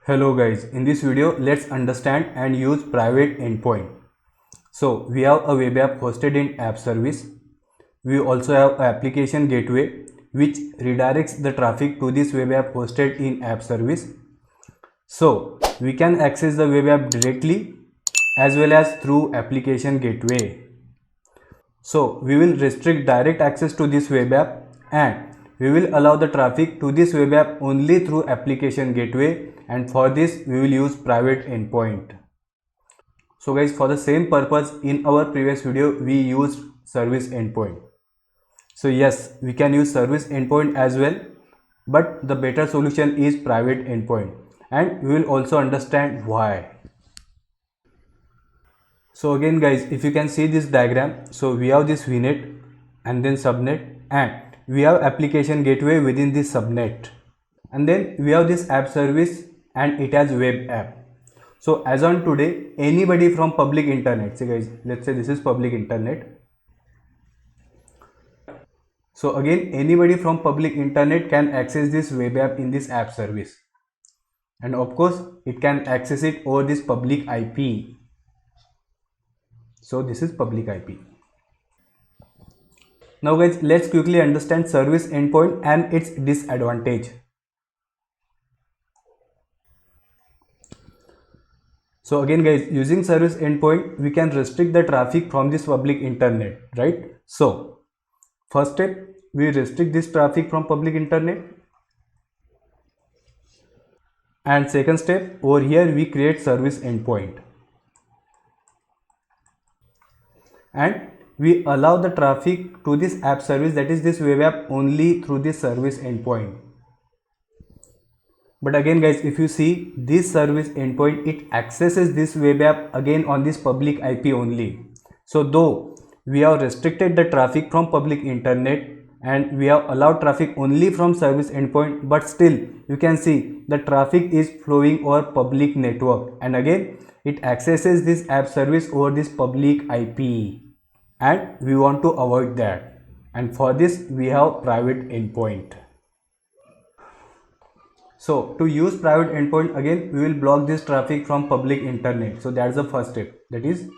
Hello guys, in this video let's understand and use private endpoint. So we have a web app hosted in app service. We also have an application gateway which redirects the traffic to this web app hosted in app service. So we can access the web app directly as well as through application gateway. So we will restrict direct access to this web app and we will allow the traffic to this web app only through application gateway, and for this we will use private endpoint. So guys, for the same purpose in our previous video we used service endpoint. So yes, we can use service endpoint as well, but the better solution is private endpoint, and we will also understand why. So again guys, if you can see this diagram, so we have this VNet and then subnet, and we have application gateway within this subnet, and then we have this app service and it has web app. So as on today, anybody from public internet, say guys, let's say this is public internet. So again, anybody from public internet can access this web app in this app service, and of course it can access it over this public IP. So this is public IP. Now guys, let's quickly understand service endpoint and its disadvantage. So again guys, using service endpoint we can restrict the traffic from this public internet, right? So first step, we restrict this traffic from public internet, and second step, over here we create service endpoint and we allow the traffic to this app service, that is this web app, only through this service endpoint. But again guys, if you see this service endpoint, it accesses this web app again on this public IP only. So though we have restricted the traffic from public internet and we have allowed traffic only from service endpoint, but still you can see the traffic is flowing over public network, and again it accesses this app service over this public IP, and we want to avoid that, and for this we have private endpoint. So to use private endpoint, again we will block this traffic from public internet. So that's the first step, that is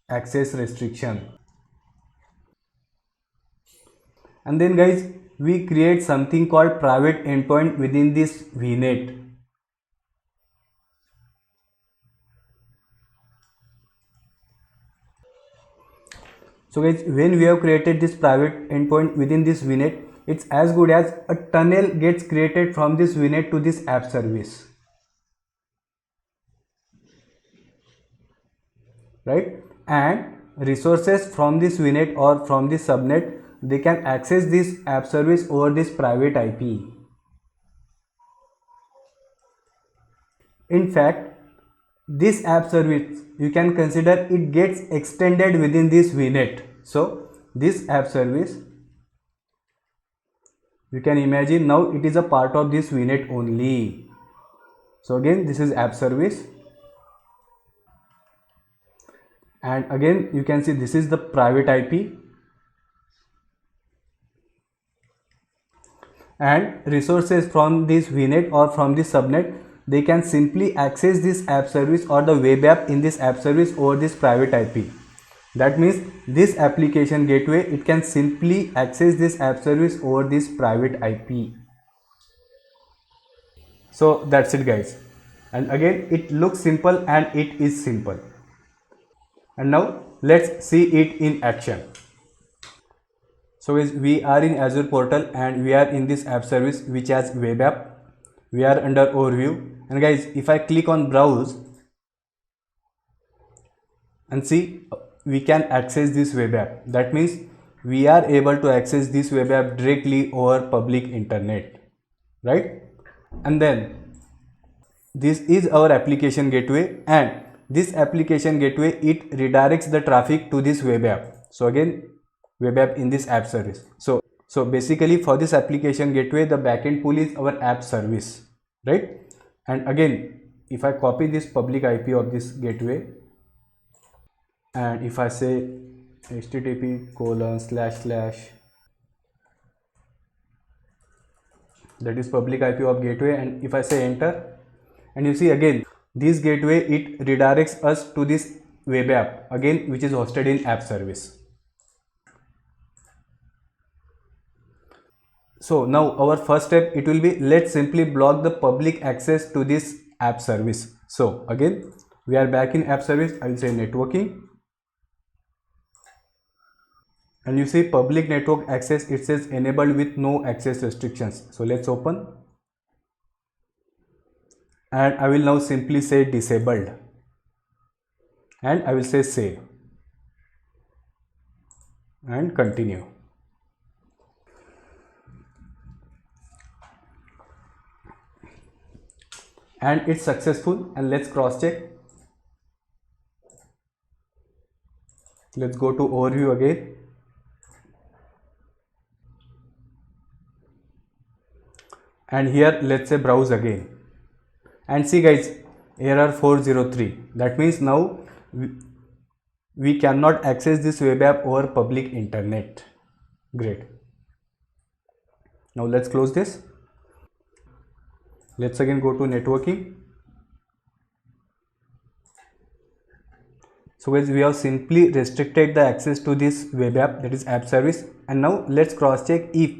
access restriction. And then guys, we create something called private endpoint within this VNet. So guys, when we have created this private endpoint within this VNet, it's as good as a tunnel gets created from this VNet to this app service, right? And resources from this VNet or from this subnet, they can access this app service over this private IP. In fact, this app service, you can consider it gets extended within this VNet. So this app service, you can imagine now it is a part of this VNet only. So again, this is app service, and again you can see this is the private IP, and resources from this VNet or from this subnet, they can simply access this app service or the web app in this app service over this private IP. That means this application gateway, it can simply access this app service over this private IP. So that's it guys, and again it looks simple and it is simple. And now let's see it in action. So guys, we are in Azure portal and we are in this app service which has web app. We are under overview, and guys, if I click on browse and see, we can access this web app. That means we are able to access this web app directly over public internet, right? And then this is our application gateway, and this application gateway, it redirects the traffic to this web app. So again, web app in this app service. So basically for this application gateway, the backend pool is our app service, right? And again, if I copy this public IP of this gateway, and if I say http:// that is public IP of gateway, and if I say enter, and you see again this gateway, it redirects us to this web app again, which is hosted in app service. So now our first step, it will be, let's simply block the public access to this app service. So again we are back in app service. I will say networking, and you see public network access, it says enabled with no access restrictions. So let's open, and I will now simply say disabled, and I will say save and continue. And it's successful, and let's cross check. Let's go to overview again, and here let's say browse again, and see guys, error 403. That means now we cannot access this web app over public internet. Great. Now let's close this. Let's again go to networking. So guys, we have simply restricted the access to this web app, that is app service, and now let's cross check if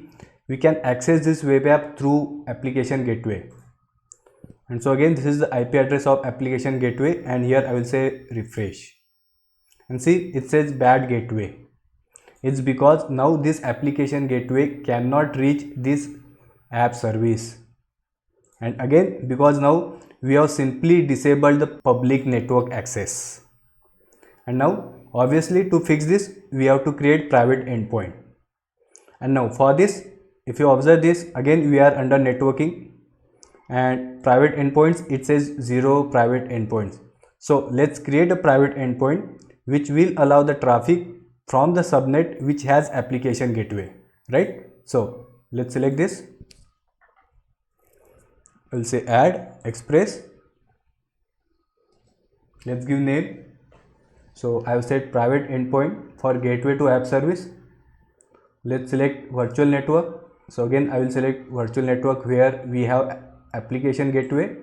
we can access this web app through application gateway. And so again, this is the IP address of application gateway, and here I will say refresh, and see it says bad gateway. It's because now this application gateway cannot reach this app service, and again because now we have simply disabled the public network access. And now obviously to fix this, we have to create private endpoint. And now for this, if you observe this, again we are under networking, and private endpoints, it says 0 private endpoints. So let's create a private endpoint which will allow the traffic from the subnet which has application gateway, right? So let's select this. We'll say add express. Let's give name. So I have set private endpoint for gateway to app service. Let's select virtual network. So again I will select virtual network where we have application gateway.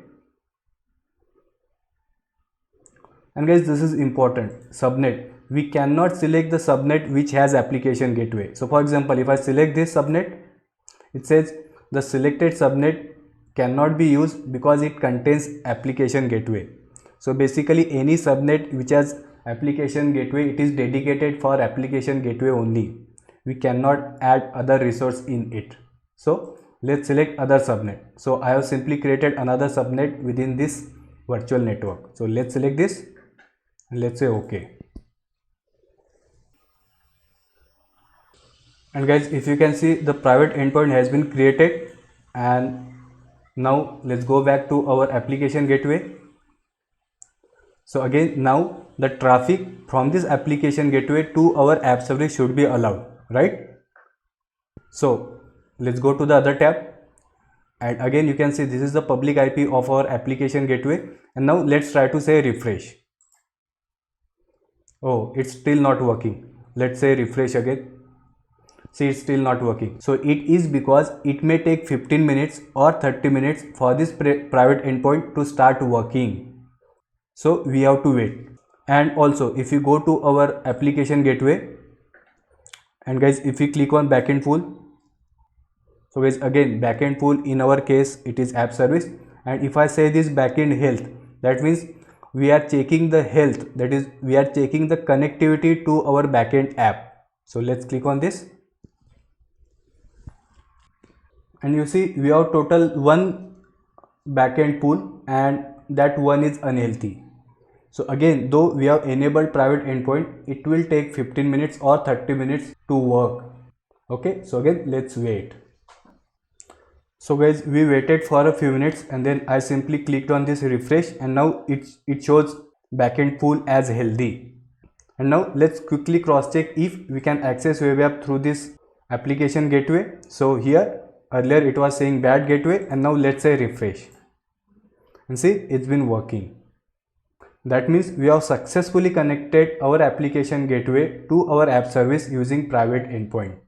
And guys, this is important, subnet. We cannot select the subnet which has application gateway. So for example, if I select this subnet, it says the selected subnet cannot be used because it contains application gateway. So basically any subnet which has application gateway, it is dedicated for application gateway only. We cannot add other resource in it. So let's select other subnet. So I have simply created another subnet within this virtual network. So let's select this and let's say OK. And guys, if you can see, the private endpoint has been created, and now let's go back to our application gateway. So again, now the traffic from this application gateway to our app service should be allowed, right? So let's go to the other tab, and again you can see this is the public IP of our application gateway. And now let's try to say refresh. Oh, it's still not working. Let's say refresh again. See, it's still not working. So it is because it may take 15 minutes or 30 minutes for this private endpoint to start working. So we have to wait. And also if you go to our application gateway, and guys, if we click on backend pool, so guys, again backend pool, in our case it is app service, and if I say this backend health, that means we are checking the health, that is we are checking the connectivity to our backend app. So let's click on this, and you see we have total one backend pool, and that one is unhealthy. So again, though we have enabled private endpoint, it will take 15 minutes or 30 minutes to work. Okay, so again let's wait. So guys, we waited for a few minutes, and then I simply clicked on this refresh, and now it shows backend pool as healthy. And now let's quickly cross check if we can access web app through this application gateway. So here earlier it was saying bad gateway, and now let's say refresh, and see it's been working. That means we have successfully connected our application gateway to our app service using private endpoint.